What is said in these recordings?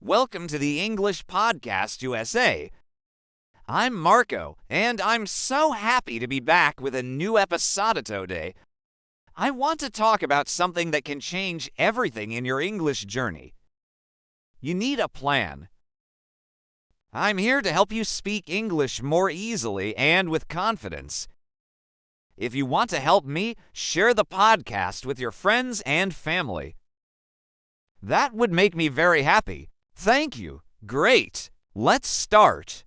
Welcome to the English Podcast USA. I'm Marco, and I'm so happy to be back with a new episode today. I want to talk about something that can change everything in your English journey. You need a plan. I'm here to help you speak English more easily and with confidence. If you want to help me, share the podcast with your friends and family. That would make me very happy. Thank you. Great. Let's start.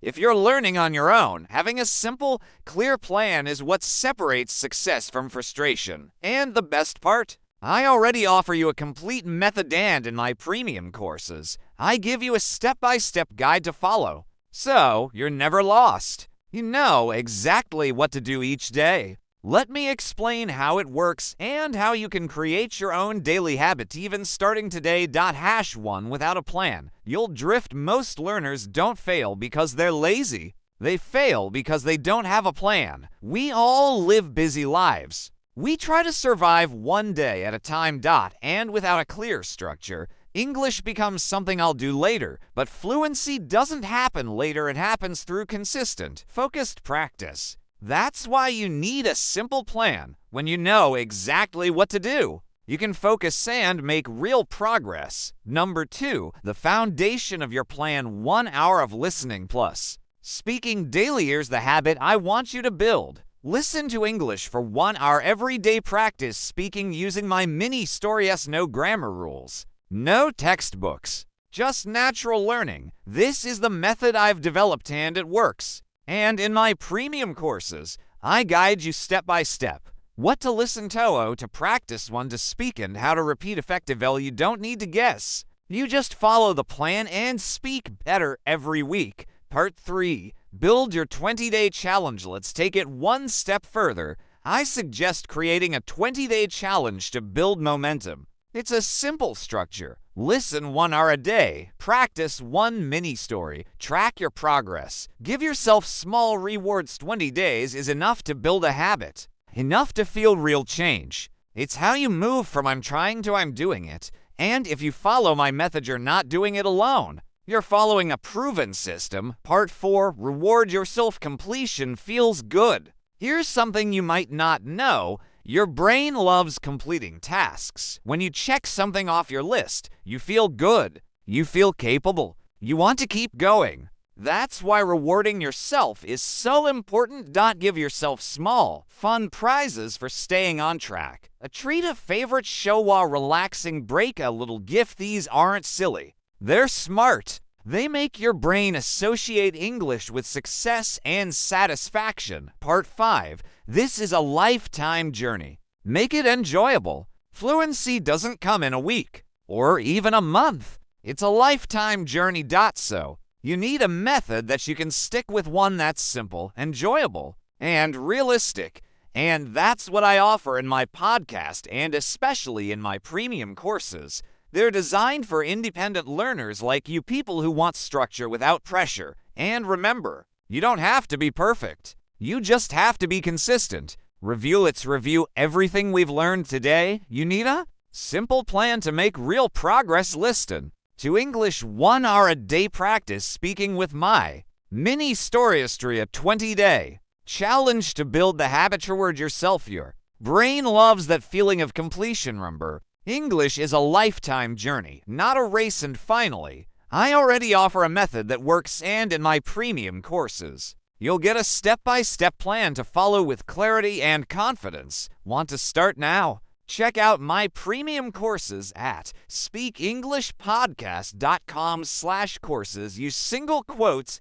If you're learning on your own, having a simple, clear plan is what separates success from frustration. And the best part? I already offer you a complete method, and in my premium courses, I give you a step-by-step guide to follow. So, you're never lost. You know exactly what to do each day. Let me explain how it works and how you can create your own daily habit even starting today. #1 Without a plan, you'll drift. Most learners don't fail because they're lazy. They fail because they don't have a plan. We all live busy lives. We try to survive one day at a time. And without a clear structure, English becomes something I'll do later. But fluency doesn't happen later. It happens through consistent, focused practice. That's why you need a simple plan. When you know exactly what to do, you can focus and make real progress. Number 2, the foundation of your plan: 1 hour of listening plus speaking daily. Here's the habit I want you to build. Listen to English for 1 hour every day. Practice speaking using my mini stories. No grammar rules, no textbooks, just natural learning. This is the method I've developed and it works. And in my premium courses, I guide you step by step. What to listen to practice, when to speak, and how to repeat effectively. You don't need to guess. You just follow the plan and speak better every week. Part 3. Build your 20-day challenge. Let's take it one step further. I suggest creating a 20-day challenge to build momentum. It's a simple structure. Listen 1 hour a day. Practice 1 mini story. Track your progress. Give yourself small rewards. 20 days is enough to build a habit. Enough to feel real change. It's how you move from I'm trying to I'm doing it. And if you follow my method, you're not doing it alone. You're following a proven system. Part 4. Reward yourself. Completion feels good. Here's something you might not know. Your brain loves completing tasks. When you check something off your list, you feel good. You feel capable. You want to keep going. That's why rewarding yourself is so important. Give yourself small, fun prizes for staying on track. A treat, a favorite show, while relaxing. Break, a little gift. These aren't silly. They're smart. They make your brain associate English with success and satisfaction. Part 5. This is a lifetime journey. Make it enjoyable. Fluency doesn't come in a week or even a month. It's a lifetime journey. So you need a method that you can stick with, one that's simple, enjoyable, and realistic. And that's what I offer in my podcast and especially in my premium courses. They're designed for independent learners like you, people who want structure without pressure. And remember, you don't have to be perfect. You just have to be consistent. Let's review everything we've learned today. You need a simple plan to make real progress. Listen to English 1 hour a day. Practice speaking with my mini storyistry, a 20-day challenge to build the habit. Reward yourself. Your brain loves that feeling of completion. Remember, English is a lifetime journey, not a race. And finally, I already offer a method that works, and in my premium courses, you'll get a step-by-step plan to follow with clarity and confidence. Want to start now? Check out my premium courses at speakenglishpodcast.com/courses. Use single quotes.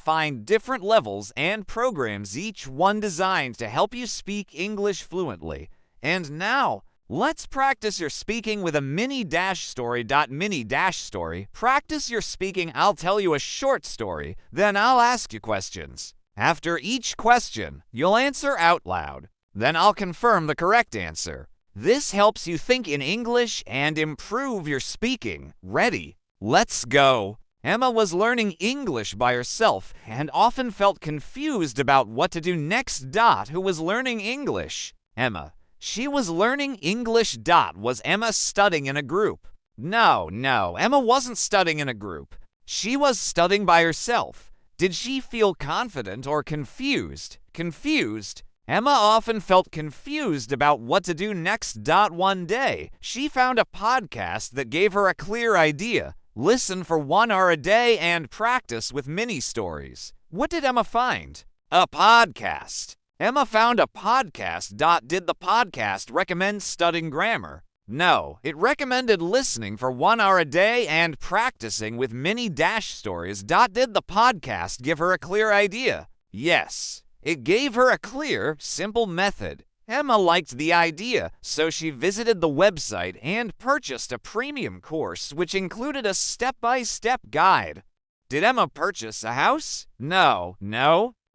Find different levels and programs, each one designed to help you speak English fluently. And now, let's practice your speaking with a mini-story. Practice your speaking. I'll tell you a short story, then I'll ask you questions. After each question, you'll answer out loud. Then I'll confirm the correct answer. This helps you think in English and improve your speaking. Ready? Let's go. Emma was learning English by herself and often felt confused about what to do next. Who was learning English? Emma. She was learning English. Was Emma studying in a group? No, Emma wasn't studying in a group. She was studying by herself. Did she feel confident or confused? Confused? Emma often felt confused about what to do next. One day, she found a podcast that gave her a clear idea. Listen for 1 hour a day and practice with mini stories. What did Emma find? A podcast. Emma found a podcast. Did the podcast recommend studying grammar? No, it recommended listening for 1 hour a day and practicing with mini stories. Did the podcast give her a clear idea? Yes, it gave her a clear, simple method. Emma liked the idea, so she visited the website and purchased a premium course which included a step-by-step guide. Did Emma purchase a house? No,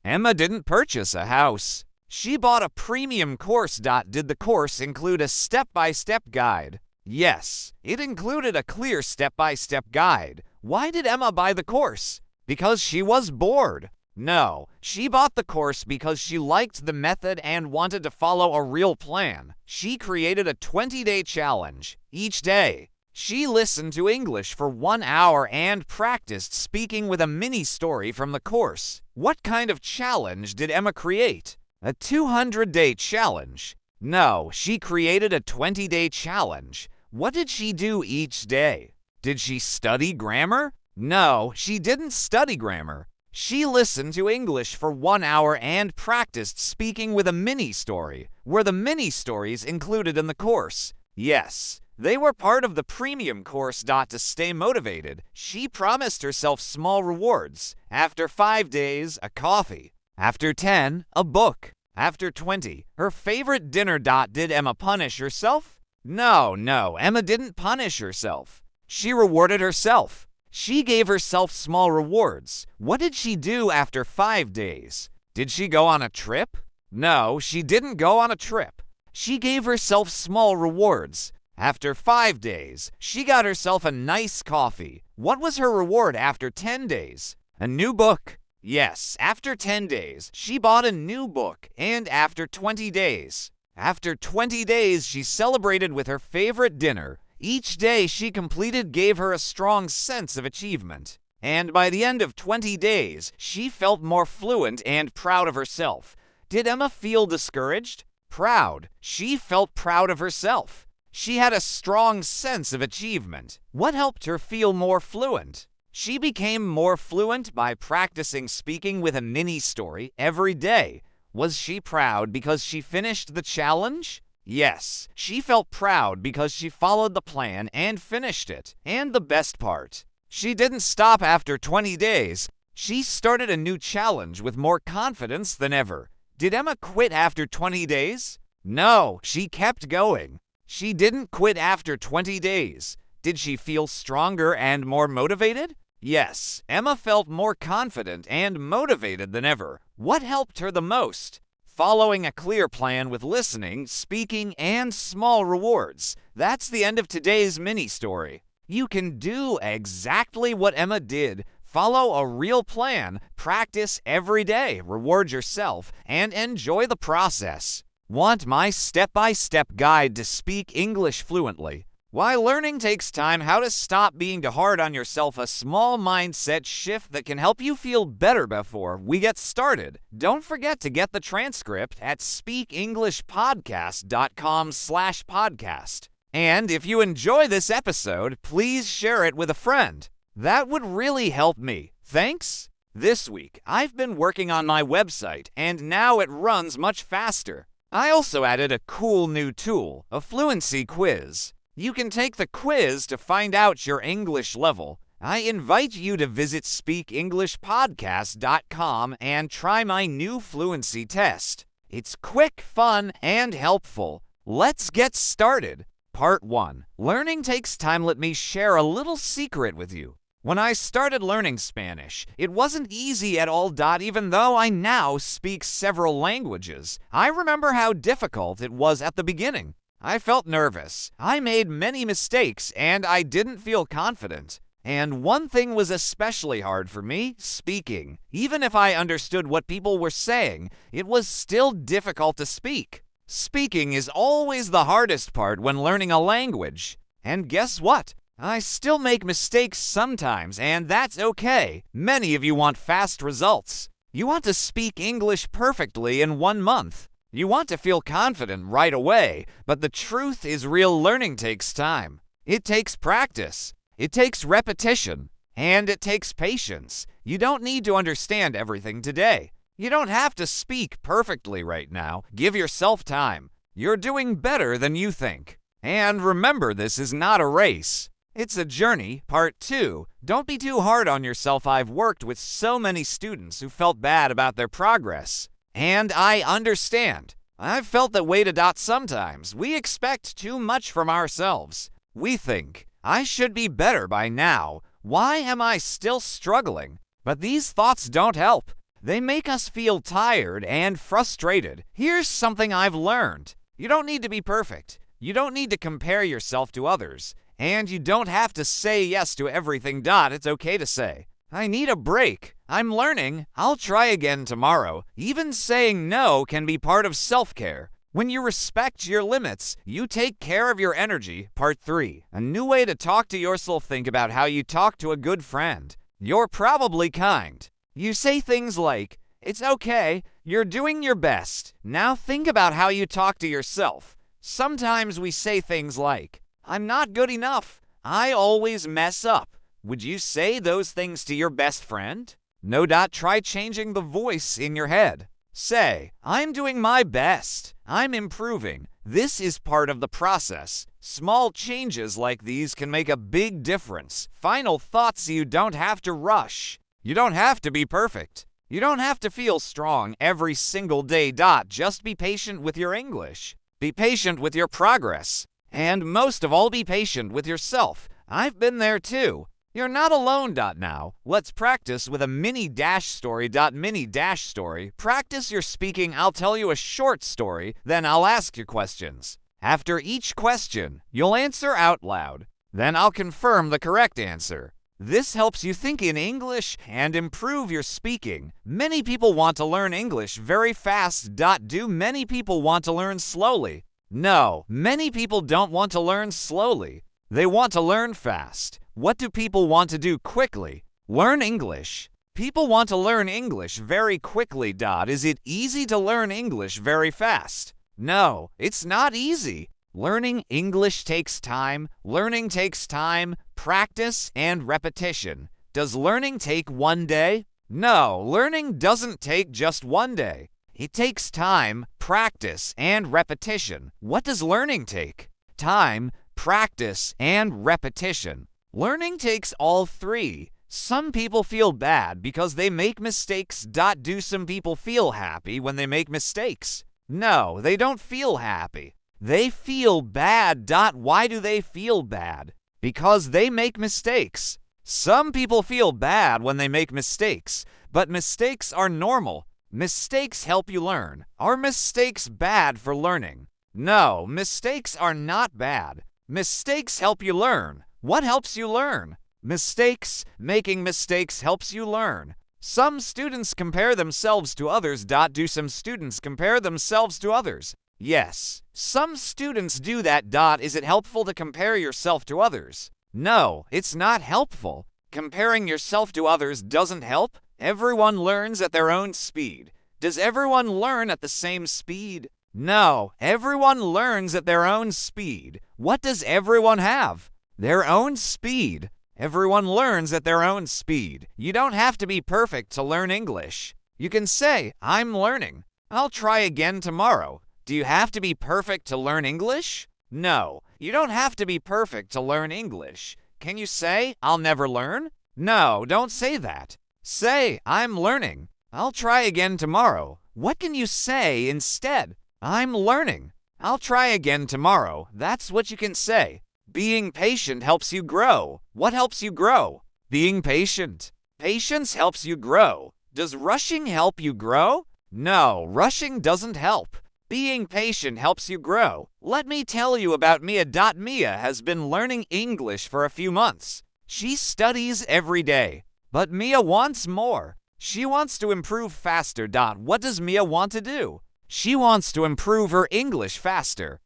Emma didn't purchase a house. She bought a premium course. Did the course include a step-by-step guide? Yes, it included a clear step-by-step guide. Why did Emma buy the course? Because she was bored. No, she bought the course because she liked the method and wanted to follow a real plan. She created a 20-day challenge. Each day, she listened to English for 1 hour and practiced speaking with a mini story from the course. What kind of challenge did Emma create? A 200-day challenge? No, she created a 20-day challenge. What did she do each day? Did she study grammar? No, she didn't study grammar. She listened to English for 1 hour and practiced speaking with a mini story. Were the mini stories included in the course? Yes, they were part of the premium course. To stay motivated, she promised herself small rewards. After 5 days, a coffee. After 10, a book. After 20, her favorite dinner. Did Emma punish herself? No, Emma didn't punish herself. She rewarded herself. She gave herself small rewards. What did she do after 5 days? Did she go on a trip? No, she didn't go on a trip. She gave herself small rewards. After 5 days, she got herself a nice coffee. What was her reward after 10 days? A new book. Yes, after 10 days, she bought a new book, and after 20 days. After 20 days, she celebrated with her favorite dinner. Each day she completed gave her a strong sense of achievement. And by the end of 20 days, she felt more fluent and proud of herself. Did Emma feel discouraged? Proud. She felt proud of herself. She had a strong sense of achievement. What helped her feel more fluent? She became more fluent by practicing speaking with a mini story every day. Was she proud because she finished the challenge? Yes, she felt proud because she followed the plan and finished it. And the best part, she didn't stop after 20 days. She started a new challenge with more confidence than ever. Did Emma quit after 20 days? No, she kept going. She didn't quit after 20 days. Did she feel stronger and more motivated? Yes, Emma felt more confident and motivated than ever. What helped her the most? Following a clear plan with listening, speaking, and small rewards. That's the end of today's mini story. You can do exactly what Emma did. Follow a real plan, practice every day, reward yourself, and enjoy the process. Want my step-by-step guide to speak English fluently? Why learning takes time, how to stop being too hard on yourself, a small mindset shift that can help you feel better before we get started. Don't forget to get the transcript at speakenglishpodcast.com/podcast. And if you enjoy this episode, please share it with a friend. That would really help me. Thanks. This week, I've been working on my website, and now it runs much faster. I also added a cool new tool, a fluency quiz. You can take the quiz to find out your English level. I invite you to visit speakenglishpodcast.com and try my new fluency test. It's quick, fun, and helpful. Let's get started. Part 1. Learning takes time. Let me share a little secret with you. When I started learning Spanish, it wasn't easy at all. Even though I now speak several languages, I remember how difficult it was at the beginning. I felt nervous. I made many mistakes, and I didn't feel confident. And one thing was especially hard for me, speaking. Even if I understood what people were saying, it was still difficult to speak. Speaking is always the hardest part when learning a language. And guess what? I still make mistakes sometimes, and that's okay. Many of you want fast results. You want to speak English perfectly in 1 month. You want to feel confident right away, but the truth is real learning takes time. It takes practice. It takes repetition. And it takes patience. You don't need to understand everything today. You don't have to speak perfectly right now. Give yourself time. You're doing better than you think. And remember, this is not a race. It's a journey. Part 2. Don't be too hard on yourself. I've worked with so many students who felt bad about their progress. And I understand. I've felt that way to sometimes. We expect too much from ourselves. We think, I should be better by now. Why am I still struggling? But these thoughts don't help. They make us feel tired and frustrated. Here's something I've learned. You don't need to be perfect. You don't need to compare yourself to others. And you don't have to say yes to everything. It's okay to say, I need a break. I'm learning. I'll try again tomorrow. Even saying no can be part of self-care. When you respect your limits, you take care of your energy. Part 3. A new way to talk to yourself. Think about how you talk to a good friend. You're probably kind. You say things like, it's okay, you're doing your best. Now think about how you talk to yourself. Sometimes we say things like, I'm not good enough. I always mess up. Would you say those things to your best friend? No. Try changing the voice in your head. Say, I'm doing my best. I'm improving. This is part of the process. Small changes like these can make a big difference. Final thoughts. You don't have to rush. You don't have to be perfect. You don't have to feel strong every single day. Just be patient with your English. Be patient with your progress. And most of all, be patient with yourself. I've been there too. You're not alone. Now, let's practice with a mini-story. Mini-story. Practice your speaking. I'll tell you a short story, then I'll ask you questions. After each question, you'll answer out loud. Then I'll confirm the correct answer. This helps you think in English and improve your speaking. Many people want to learn English very fast. Do many people want to learn slowly? No, many people don't want to learn slowly. They want to learn fast. What do people want to do quickly? Learn English. People want to learn English very quickly. Is it easy to learn English very fast? No, it's not easy. Learning English takes time. Learning takes time, practice, and repetition. Does learning take 1 day? No, learning doesn't take just 1 day. It takes time, practice, and repetition. What does learning take? Time, practice, and repetition. Learning takes all 3. Some people feel bad because they make mistakes. Do some people feel happy when they make mistakes? No, they don't feel happy. They feel bad. Why do they feel bad? Because they make mistakes. Some people feel bad when they make mistakes, but mistakes are normal. Mistakes help you learn. Are mistakes bad for learning? No, mistakes are not bad. Mistakes help you learn. What helps you learn? Mistakes. Making mistakes helps you learn. Some students compare themselves to others. Do some students compare themselves to others? Yes. Some students do that. Is it helpful to compare yourself to others? No, it's not helpful. Comparing yourself to others doesn't help. Everyone learns at their own speed. Does everyone learn at the same speed? No, everyone learns at their own speed. What does everyone have? Their own speed. Everyone learns at their own speed. You don't have to be perfect to learn English. You can say, I'm learning. I'll try again tomorrow. Do you have to be perfect to learn English? No, you don't have to be perfect to learn English. Can you say, I'll never learn? No, don't say that. Say, I'm learning. I'll try again tomorrow. What can you say instead? I'm learning. I'll try again tomorrow. That's what you can say. Being patient helps you grow. What helps you grow? Being patient. Patience helps you grow. Does rushing help you grow? No, rushing doesn't help. Being patient helps you grow. Let me tell you about Mia. Mia has been learning English for a few months. She studies every day. But Mia wants more. She wants to improve faster. What does Mia want to do? She wants to improve her English faster.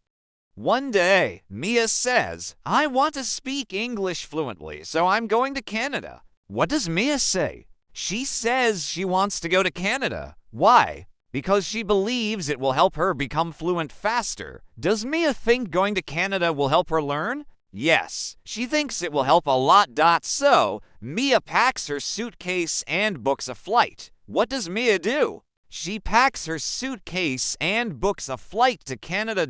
One day, Mia says, I want to speak English fluently, so I'm going to Canada. What does Mia say? She says she wants to go to Canada. Why? Because she believes it will help her become fluent faster. Does Mia think going to Canada will help her learn? Yes, she thinks it will help a lot. So, Mia packs her suitcase and books a flight. What does Mia do? She packs her suitcase and books a flight to Canada.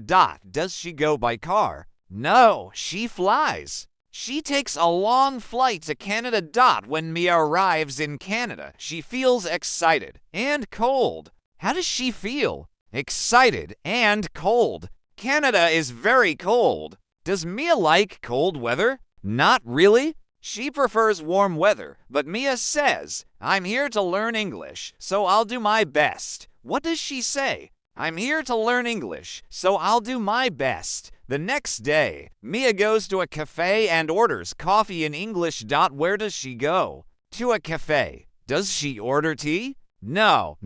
Does she go by car? No, she flies. She takes a long flight to Canada. When Mia arrives in Canada, she feels excited and cold. How does she feel? Excited and cold. Canada is very cold. Does Mia like cold weather? Not really. She prefers warm weather, but Mia says, I'm here to learn English, so I'll do my best. What does she say? I'm here to learn English, so I'll do my best. The next day, Mia goes to a cafe and orders coffee in English. Where does she go? To a cafe. Does she order tea? No,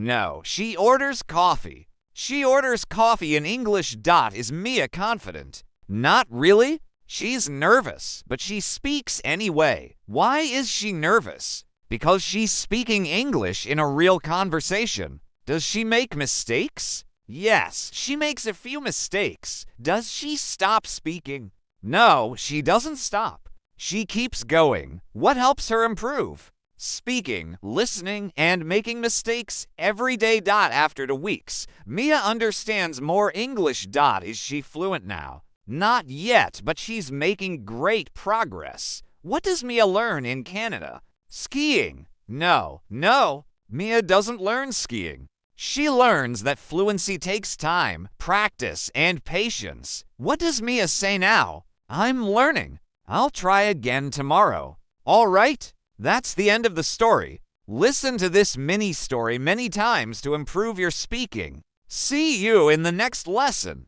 she orders coffee. She orders coffee in English. Is Mia confident? Not really. She's nervous, but she speaks anyway. Why is she nervous? Because she's speaking English in a real conversation. Does she make mistakes? Yes, she makes a few mistakes. Does she stop speaking? No, she doesn't stop. She keeps going. What helps her improve? Speaking, listening, and making mistakes every day. After 2 weeks, Mia understands more English. Is she fluent now? Not yet, but she's making great progress. What does Mia learn in Canada? Skiing. No, Mia doesn't learn skiing. She learns that fluency takes time, practice, and patience. What does Mia say now? I'm learning. I'll try again tomorrow. All right, that's the end of the story. Listen to this mini story many times to improve your speaking. See you in the next lesson.